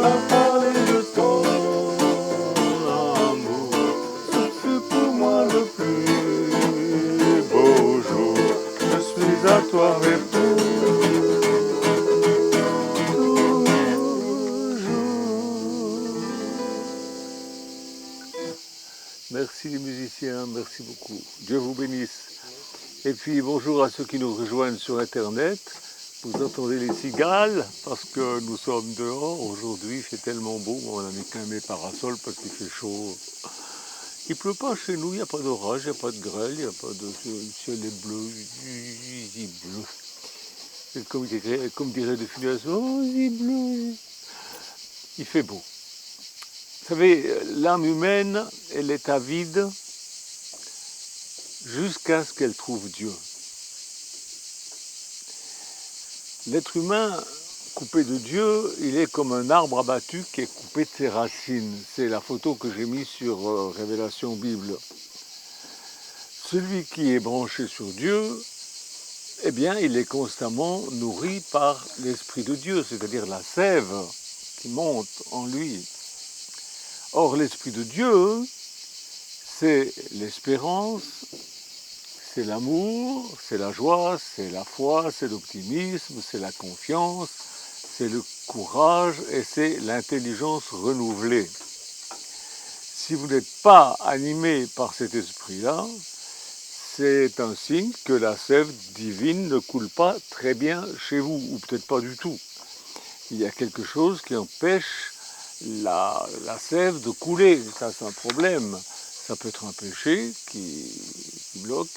m'a parlé de ton amour. Ce fut pour moi le plus beau jour. Je suis à toi, mais merci les musiciens, merci beaucoup. Dieu vous bénisse. Et puis bonjour à ceux qui nous rejoignent sur Internet. Vous entendez les cigales parce que nous sommes dehors. Aujourd'hui, il fait tellement beau. On a mis qu'un mes parasols parce qu'il fait chaud. Il pleut pas chez nous, il n'y a pas d'orage, il n'y a pas de grêle, il n'y a pas de... Le ciel est bleu, il est bleu. Et comme dirait de Funès, oh, il est bleu. Il fait beau. Vous savez, l'âme humaine, elle est avide jusqu'à ce qu'elle trouve Dieu. L'être humain, coupé de Dieu, il est comme un arbre abattu qui est coupé de ses racines. C'est la photo que j'ai mise sur Révélation Bible. Celui qui est branché sur Dieu, eh bien, il est constamment nourri par l'Esprit de Dieu, c'est-à-dire la sève qui monte en lui. Or, l'Esprit de Dieu, c'est l'espérance, c'est l'amour, c'est la joie, c'est la foi, c'est l'optimisme, c'est la confiance, c'est le courage et c'est l'intelligence renouvelée. Si vous n'êtes pas animé par cet esprit-là, c'est un signe que la sève divine ne coule pas très bien chez vous, ou peut-être pas du tout. Il y a quelque chose qui empêche la sève de couler, ça c'est un problème. Ça peut être un péché qui bloque,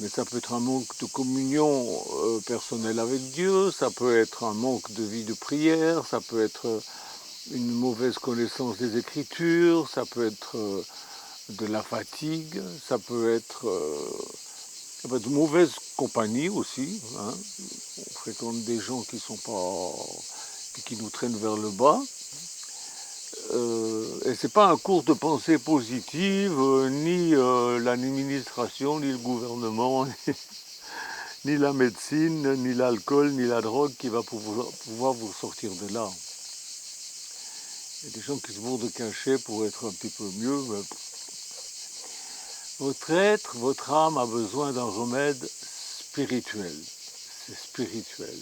mais ça peut être un manque de communion personnelle avec Dieu, ça peut être un manque de vie de prière, ça peut être une mauvaise connaissance des Écritures, ça peut être de la fatigue, ça peut être de mauvaise compagnie aussi. Hein. On fréquente des gens qui sont pas, qui nous traînent vers le bas. Et c'est pas un cours de pensée positive, ni l'administration, ni le gouvernement, ni la médecine, ni l'alcool, ni la drogue qui va pouvoir vous sortir de là. Il y a des gens qui se bourrent de cachet pour être un petit peu mieux. Mais... Votre être, votre âme a besoin d'un remède spirituel. C'est spirituel.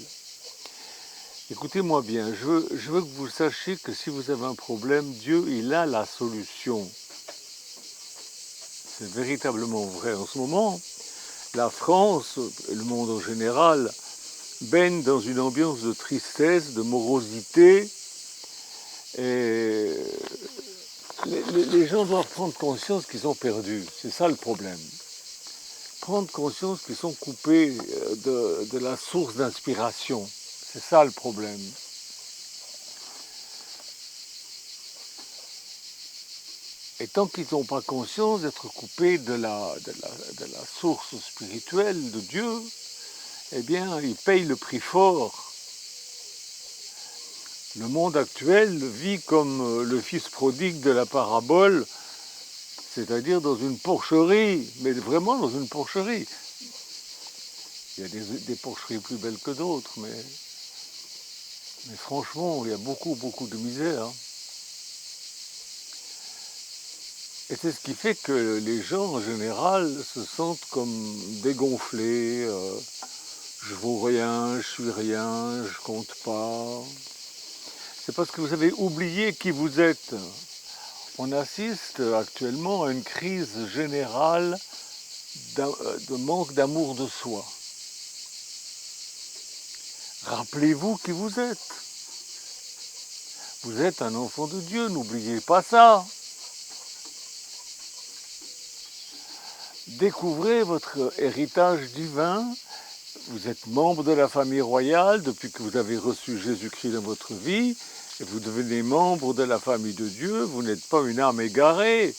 Écoutez-moi bien, je veux que vous sachiez que si vous avez un problème, Dieu, il a la solution. C'est véritablement vrai. En ce moment, la France, et le monde en général, baigne dans une ambiance de tristesse, de morosité. Et les gens doivent prendre conscience qu'ils ont perdu. C'est ça le problème. Prendre conscience qu'ils sont coupés de la source d'inspiration. C'est ça le problème. Et tant qu'ils n'ont pas conscience d'être coupés de la source spirituelle de Dieu, eh bien, ils payent le prix fort. Le monde actuel vit comme le fils prodigue de la parabole, c'est-à-dire dans une porcherie, mais vraiment dans une porcherie. Il y a des porcheries plus belles que d'autres, mais franchement, il y a beaucoup de misère. Et c'est ce qui fait que les gens, en général, se sentent comme dégonflés. Je vaux rien, je suis rien, je compte pas. C'est parce que vous avez oublié qui vous êtes. On assiste actuellement à une crise générale de manque d'amour de soi. Rappelez-vous qui vous êtes. Vous êtes un enfant de Dieu, n'oubliez pas ça. Découvrez votre héritage divin. Vous êtes membre de la famille royale depuis que vous avez reçu Jésus-Christ dans votre vie. Et vous devenez membre de la famille de Dieu. Vous n'êtes pas une âme égarée.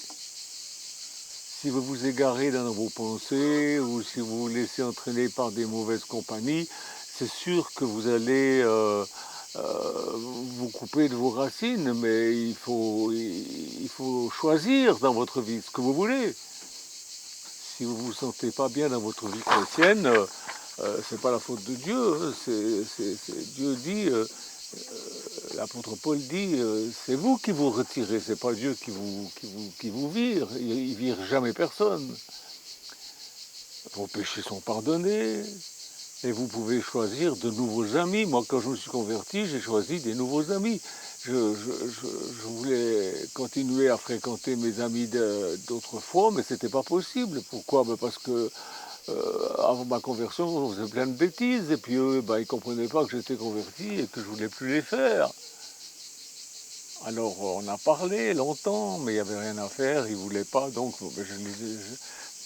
Si vous vous égarez dans vos pensées ou si vous vous laissez entraîner par des mauvaises compagnies, c'est sûr que vous allez vous couper de vos racines, mais il faut choisir dans votre vie ce que vous voulez. Si vous ne vous sentez pas bien dans votre vie chrétienne, c'est pas la faute de Dieu. Dieu dit l'apôtre Paul dit, c'est vous qui vous retirez, c'est pas Dieu qui vous vire, il vire jamais personne. Vos péchés sont pardonnés, et vous pouvez choisir de nouveaux amis. Moi, quand je me suis converti, j'ai choisi des nouveaux amis. Je voulais continuer à fréquenter mes amis d'autrefois, mais c'était pas possible. Pourquoi? Parce que avant ma conversion, on faisait plein de bêtises, et puis eux, ils comprenaient pas que j'étais converti et que je voulais plus les faire. Alors on a parlé longtemps, mais il n'y avait rien à faire, ils ne voulaient pas, donc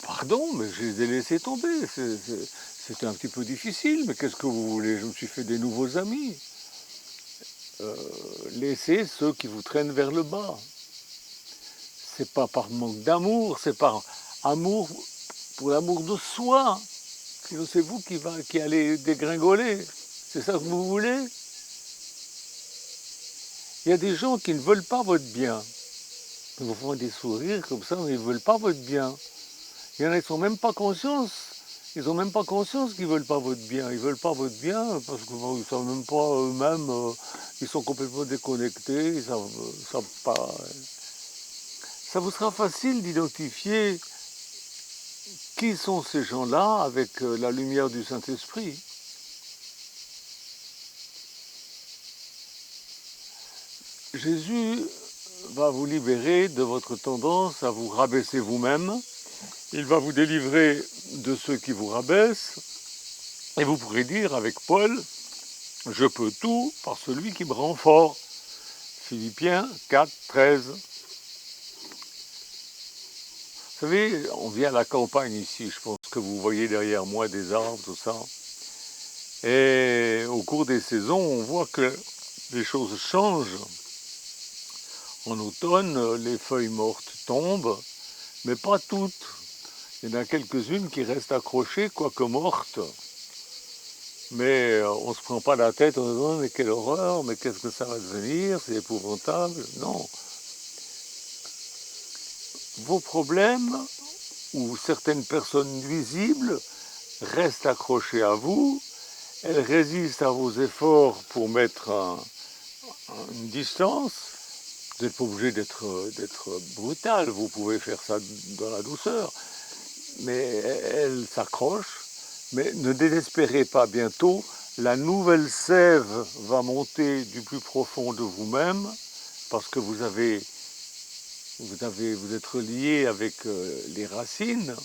pardon, mais je les ai laissés tomber. C'était un petit peu difficile, mais qu'est-ce que vous voulez? Je me suis fait des nouveaux amis. Laissez ceux qui vous traînent vers le bas. C'est pas par manque d'amour, c'est par amour pour l'amour de soi. Sinon c'est vous qui allez dégringoler. C'est ça que vous voulez? Il y a des gens qui ne veulent pas votre bien. Ils vous font des sourires comme ça, mais ils ne veulent pas votre bien. Il y en a qui n'ont même pas conscience. Ils n'ont même pas conscience qu'ils ne veulent pas votre bien. Ils ne veulent pas votre bien parce qu'ils ne savent même pas eux-mêmes. Ils sont complètement déconnectés. Ils savent pas. Ça vous sera facile d'identifier qui sont ces gens-là avec la lumière du Saint-Esprit. Jésus va vous libérer de votre tendance à vous rabaisser vous-même. Il va vous délivrer de ceux qui vous rabaissent. Et vous pourrez dire avec Paul, je peux tout par celui qui me rend fort. Philippiens 4, 13. Vous savez, on vient à la campagne ici, je pense que vous voyez derrière moi des arbres, tout ça. Et au cours des saisons, on voit que les choses changent. En automne, les feuilles mortes tombent, mais pas toutes. Il y en a quelques-unes qui restent accrochées, quoique mortes. Mais on ne se prend pas la tête en disant mais quelle horreur, mais qu'est-ce que ça va devenir, c'est épouvantable. Non. Vos problèmes ou certaines personnes nuisibles restent accrochées à vous, elles résistent à vos efforts pour mettre une distance. Vous n'êtes pas obligé d'être brutal, vous pouvez faire ça dans la douceur, mais elles s'accrochent. Mais ne désespérez pas, bientôt, la nouvelle sève va monter du plus profond de vous-même, parce que vous êtes relié avec les racines,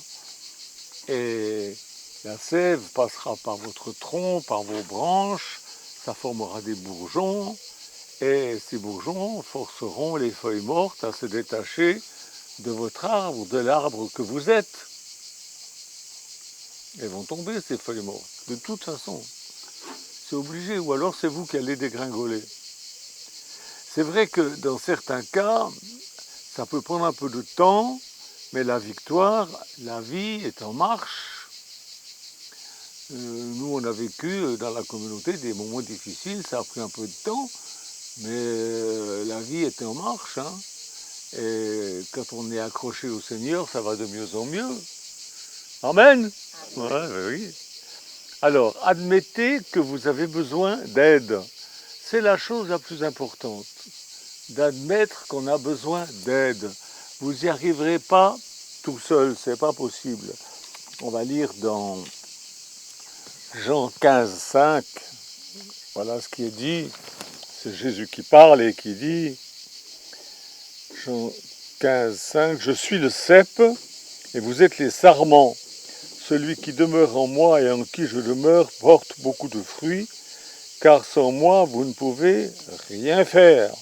et la sève passera par votre tronc, par vos branches, ça formera des bourgeons, et ces bourgeons forceront les feuilles mortes à se détacher de votre arbre, de l'arbre que vous êtes. Elles vont tomber, ces feuilles mortes, de toute façon. C'est obligé, ou alors c'est vous qui allez dégringoler. C'est vrai que dans certains cas, ça peut prendre un peu de temps, mais la victoire, la vie est en marche. Nous, on a vécu dans la communauté des moments difficiles, ça a pris un peu de temps, mais la vie était en marche. Hein. Et quand on est accroché au Seigneur, ça va de mieux en mieux. Amen. Ouais, oui. Alors, admettez que vous avez besoin d'aide. C'est la chose la plus importante, d'admettre qu'on a besoin d'aide. Vous n'y arriverez pas tout seul, c'est pas possible. On va lire dans Jean 15, 5, voilà ce qui est dit. C'est Jésus qui parle et qui dit, Jean 15, 5, je suis le cep et vous êtes les sarments. Celui qui demeure en moi et en qui je demeure porte beaucoup de fruits, car sans moi vous ne pouvez rien faire.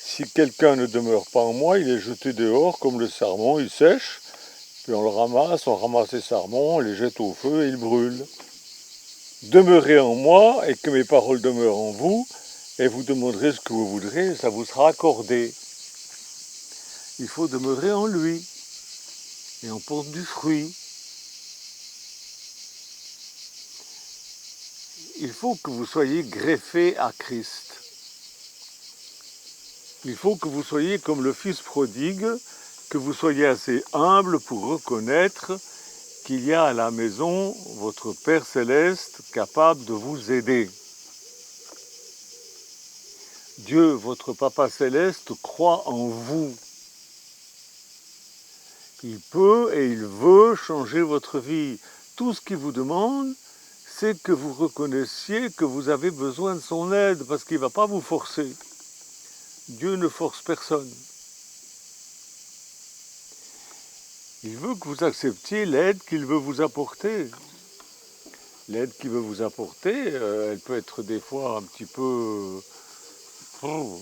Si quelqu'un ne demeure pas en moi, il est jeté dehors comme le sarment, il sèche, puis on ramasse les sarments, on les jette au feu et ils brûlent. Demeurez en moi et que mes paroles demeurent en vous, et vous demanderez ce que vous voudrez, et ça vous sera accordé. Il faut demeurer en lui, et on porte du fruit. Il faut que vous soyez greffé à Christ. Il faut que vous soyez comme le fils prodigue, que vous soyez assez humble pour reconnaître qu'il y a à la maison votre Père Céleste capable de vous aider. Dieu, votre Papa Céleste, croit en vous. Il peut et il veut changer votre vie. Tout ce qu'il vous demande, c'est que vous reconnaissiez que vous avez besoin de son aide, parce qu'il ne va pas vous forcer. Dieu ne force personne. Il veut que vous acceptiez l'aide qu'il veut vous apporter. L'aide qu'il veut vous apporter, elle peut être des fois un petit peu... on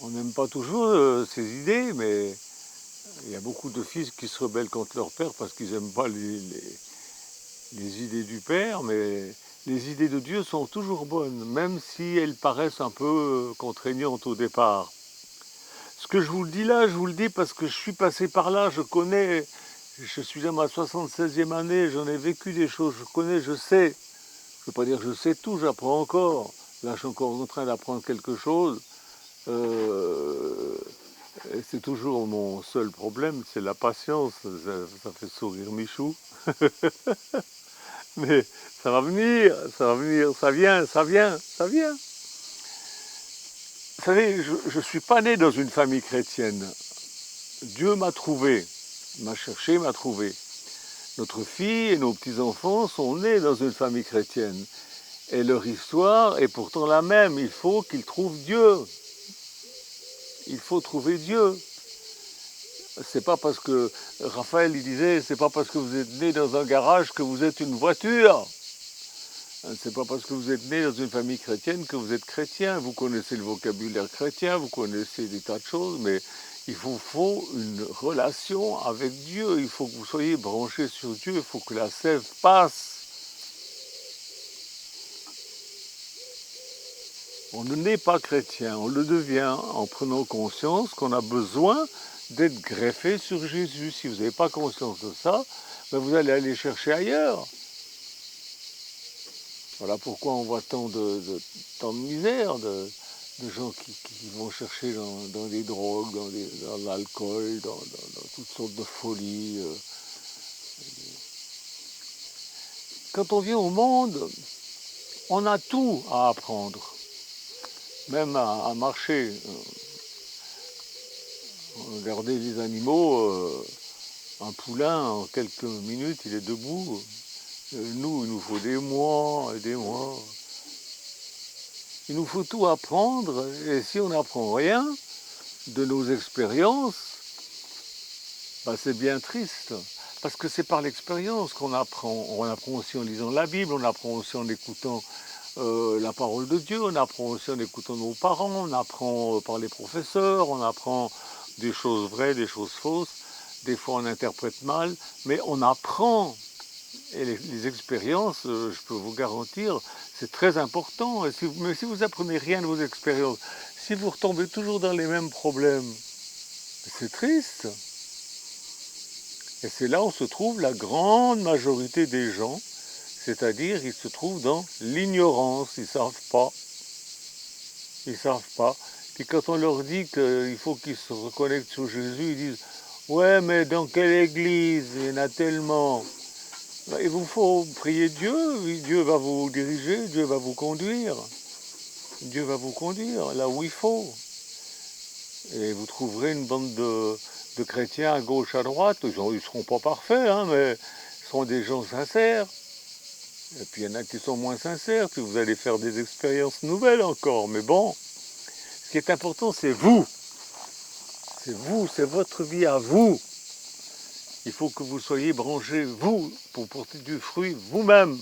n'aime pas toujours ses idées, mais il y a beaucoup de fils qui se rebellent contre leur père parce qu'ils n'aiment pas les idées du père, mais les idées de Dieu sont toujours bonnes, même si elles paraissent un peu contraignantes au départ. Ce que je vous le dis là, je vous le dis parce que je suis passé par là, je connais, je suis à ma 76e année, j'en ai vécu des choses, je connais, je sais. Je ne veux pas dire que je sais tout, j'apprends encore. Là, je suis encore en train d'apprendre quelque chose. C'est toujours mon seul problème, c'est la patience. Ça fait sourire Michou. Mais ça va venir, ça vient, ça vient, ça vient. Vous savez, je ne suis pas né dans une famille chrétienne. Dieu m'a trouvé, m'a cherché, m'a trouvé. Notre fille et nos petits-enfants sont nés dans une famille chrétienne. Et leur histoire est pourtant la même. Il faut qu'ils trouvent Dieu. Il faut trouver Dieu. C'est pas parce que, Raphaël il disait, c'est pas parce que vous êtes né dans un garage que vous êtes une voiture. C'est pas parce que vous êtes né dans une famille chrétienne que vous êtes chrétien. Vous connaissez le vocabulaire chrétien, vous connaissez des tas de choses, mais il vous faut une relation avec Dieu. Il faut que vous soyez branchés sur Dieu. Il faut que la sève passe. On ne naît pas chrétien, on le devient en prenant conscience qu'on a besoin d'être greffé sur Jésus. Si vous n'avez pas conscience de ça, ben vous allez aller chercher ailleurs. Voilà pourquoi on voit tant de misère, de gens qui vont chercher dans des drogues, dans l'alcool, dans toutes sortes de folies. Quand on vient au monde, on a tout à apprendre, même à marcher. Regardez les animaux, un poulain, en quelques minutes, il est debout. Nous, il nous faut des mois et des mois. Il nous faut tout apprendre, et si on n'apprend rien de nos expériences, ben c'est bien triste. Parce que c'est par l'expérience qu'on apprend. On apprend aussi en lisant la Bible, on apprend aussi en écoutant la parole de Dieu, on apprend aussi en écoutant nos parents, on apprend par les professeurs, on apprend des choses vraies, des choses fausses. Des fois on interprète mal, mais on apprend. Et les expériences, je peux vous garantir, c'est très important. Mais si vous apprenez rien de vos expériences, si vous retombez toujours dans les mêmes problèmes, c'est triste. Et c'est là où se trouve la grande majorité des gens, c'est-à-dire ils se trouvent dans l'ignorance, ils ne savent pas. Ils ne savent pas. Puis quand on leur dit qu'il faut qu'ils se reconnectent sur Jésus, ils disent « Ouais, mais dans quelle église? Il y en a tellement. » Il vous faut prier Dieu, Dieu va vous diriger, Dieu va vous conduire. Dieu va vous conduire là où il faut. Et vous trouverez une bande de chrétiens à gauche, à droite. Ils ne seront pas parfaits, hein, mais ce seront des gens sincères. Et puis il y en a qui sont moins sincères, puis vous allez faire des expériences nouvelles encore. Mais bon, ce qui est important, c'est vous. C'est vous, c'est votre vie à vous. Il faut que vous soyez branchés, vous, pour porter du fruit vous-même,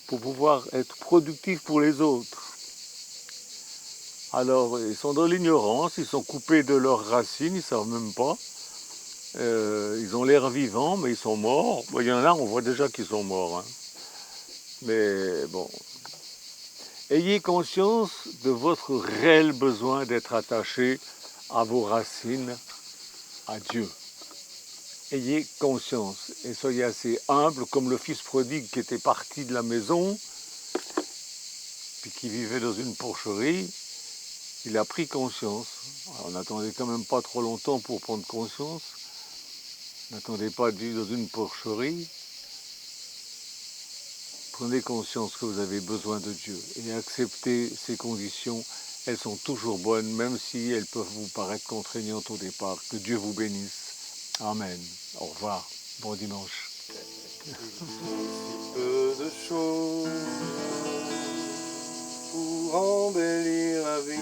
pour pouvoir être productif pour les autres. Alors, ils sont dans l'ignorance, ils sont coupés de leurs racines, ils ne savent même pas. Ils ont l'air vivants, mais ils sont morts. Bon, il y en a, on voit déjà qu'ils sont morts. Hein. Mais bon, ayez conscience de votre réel besoin d'être attaché à vos racines, à Dieu. Ayez conscience et soyez assez humble, comme le fils prodigue qui était parti de la maison, puis qui vivait dans une porcherie. Il a pris conscience. Alors, on n'attendait quand même pas trop longtemps pour prendre conscience. N'attendez pas de vivre dans une porcherie. Prenez conscience que vous avez besoin de Dieu et acceptez ces conditions. Elles sont toujours bonnes, même si elles peuvent vous paraître contraignantes au départ. Que Dieu vous bénisse. Amen. Au revoir. Bon dimanche. Si peu de choses pour embellir la vie,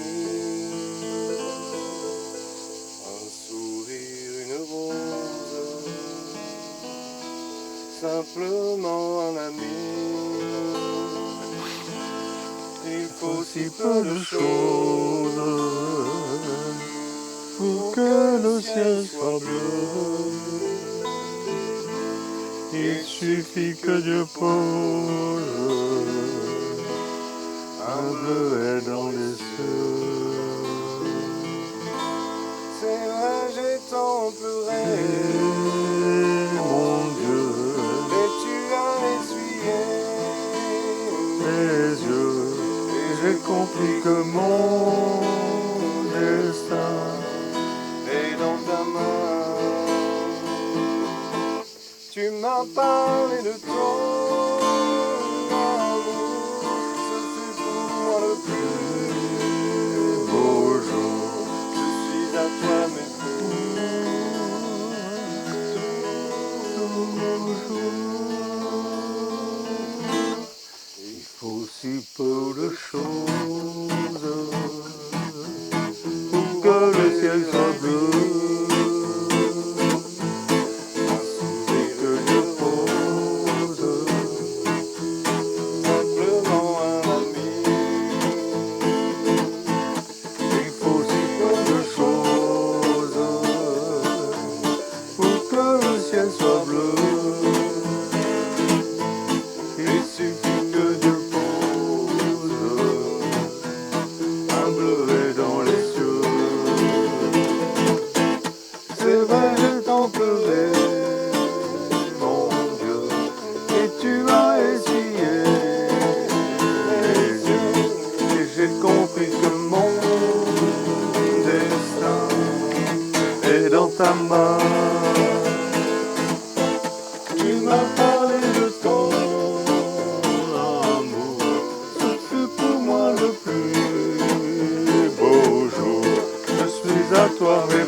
un sourire, une rose, simplement un ami. Il faut si peu de choses pour que le ciel soit bleu. Il suffit que Dieu pose un bleuet dans les cieux. C'est vrai, j'ai tant pleuré, Mon Dieu, mais tu as essuyé mes yeux, et j'ai compris que mon destin est dans ta main. Tu m'as parlé de ton amour, ce fut pour moi le plus beau jour. Je suis à toi, mes il faut si peu de choses pour que le ciel soit bleu. Dans ta main, tu m'as parlé de ton amour, ce fut pour moi le plus beau jour. Je suis à toi, mes